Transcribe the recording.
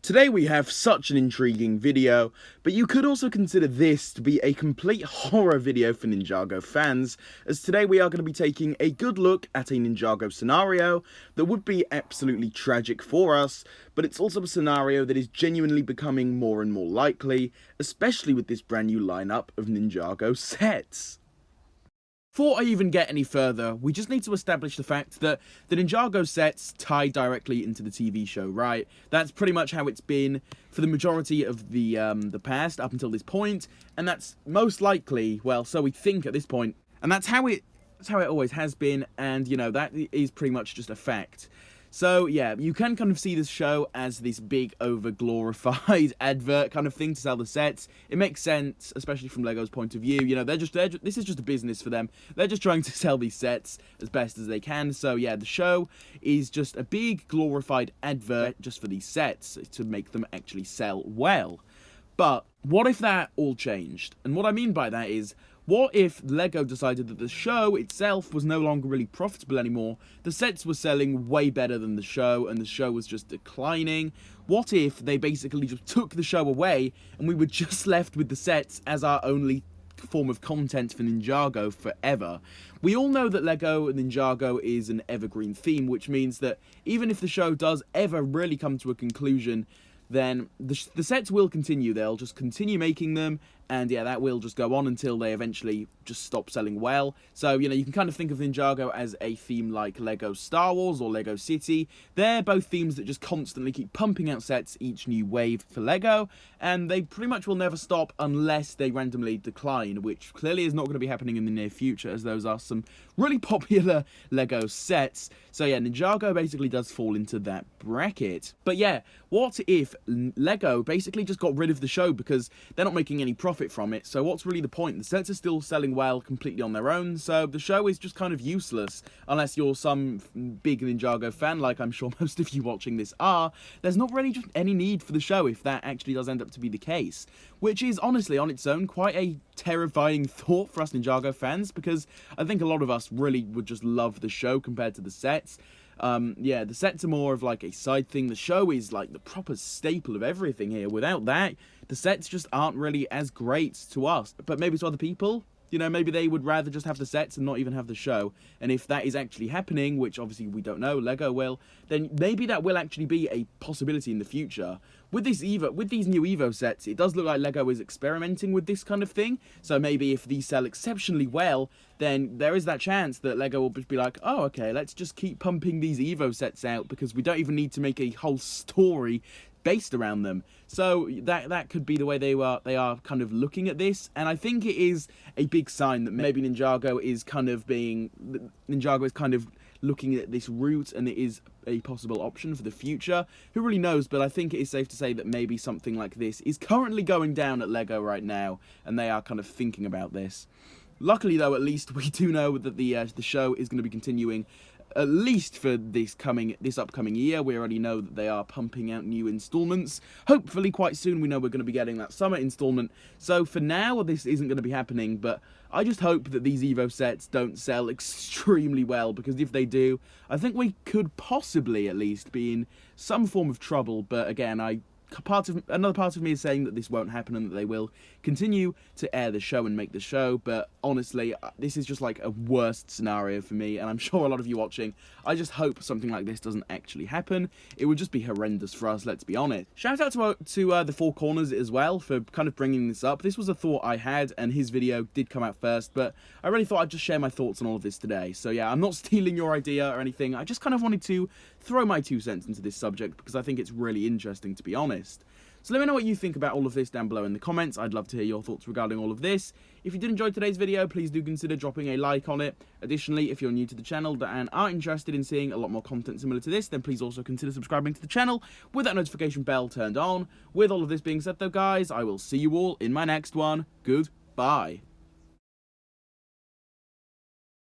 Today we have such an intriguing video, but you could also consider this to be a complete horror video for Ninjago fans, as today we are going to be taking a good look at a Ninjago scenario that would be absolutely tragic for us, but it's also a scenario that is genuinely becoming more and more likely, especially with this brand new lineup of Ninjago sets. Before I even get any further, we just need to establish the fact that the Ninjago sets tie directly into the TV show, right? That's pretty much how it's been for the majority of the past up until this point, and that's most likely, well, so we think at this point, and that's how it always has been, and you know, that is pretty much just a fact. So yeah, you can kind of see this show as this big over-glorified advert kind of thing to sell the sets. It makes sense, especially from LEGO's point of view. You know, this is just a business for them. They're just trying to sell these sets as best as they can. So yeah, the show is just a big glorified advert just for these sets to make them actually sell well. But what if that all changed? And what I mean by that is, what if LEGO decided that the show itself was no longer really profitable anymore, the sets were selling way better than the show, and the show was just declining? What if they basically just took the show away, and we were just left with the sets as our only form of content for Ninjago forever? We all know that LEGO Ninjago is an evergreen theme, which means that even if the show does ever really come to a conclusion, then the sets will continue. They'll just continue making them, and yeah, that will just go on until they eventually just stop selling well. So, you know, you can kind of think of Ninjago as a theme like LEGO Star Wars or LEGO City. They're both themes that just constantly keep pumping out sets each new wave for LEGO, and they pretty much will never stop unless they randomly decline, which clearly is not going to be happening in the near future, as those are some really popular LEGO sets. So yeah, Ninjago basically does fall into that bracket. But yeah, what if LEGO basically just got rid of the show because they're not making any profit from it? So what's really the point? The sets are still selling well completely on their own, so the show is just kind of useless unless you're some big Ninjago fan, like I'm sure most of you watching this are. There's not really just any need for the show if that actually does end up to be the case, which is honestly on its own quite a terrifying thought for us Ninjago fans, because I think a lot of us really would just love the show compared to the sets. Yeah, the sets are more of like a side thing. The show is like the proper staple of everything here. Without that, the sets just aren't really as great to us. But maybe to other people, you know, maybe they would rather just have the sets and not even have the show. And if that is actually happening, which obviously we don't know, LEGO will, then maybe that will actually be a possibility in the future. With these new Evo sets, it does look like LEGO is experimenting with this kind of thing. So maybe if these sell exceptionally well, then there is that chance that LEGO will just be like, oh, okay, let's just keep pumping these Evo sets out because we don't even need to make a whole story based around them. So that could be the way they are kind of looking at this, and I think it is a big sign that maybe Ninjago is kind of looking at this route, and it is a possible option for the future. Who really knows? But I think it is safe to say that maybe something like this is currently going down at LEGO right now, and they are kind of thinking about this. Luckily, though, at least we do know that the show is going to be continuing at least for this upcoming year. We already know that they are pumping out new installments. Hopefully quite soon we know we're going to be getting that summer installment. So for now, this isn't going to be happening, but I just hope that these Evo sets don't sell extremely well, because if they do, I think we could possibly at least be in some form of trouble. But again, another part of me is saying that this won't happen and that they will continue to air the show and make the show. But honestly, this is just like a worst scenario for me, and I'm sure a lot of you watching, I just hope something like this doesn't actually happen. It would just be horrendous for us, let's be honest. Shout out to the Four Corners as well for kind of bringing this up. This was a thought I had, and his video did come out first, but I really thought I'd just share my thoughts on all of this today. So yeah, I'm not stealing your idea or anything. I just kind of wanted to throw my 2 cents into this subject because I think it's really interesting, to be honest. So let me know what you think about all of this down below in the comments. I'd love to hear your thoughts regarding all of this. If you did enjoy today's video, please do consider dropping a like on it. Additionally, if you're new to the channel and are interested in seeing a lot more content similar to this, then please also consider subscribing to the channel with that notification bell turned on. With all of this being said though, guys, I will see you all in my next one. Goodbye.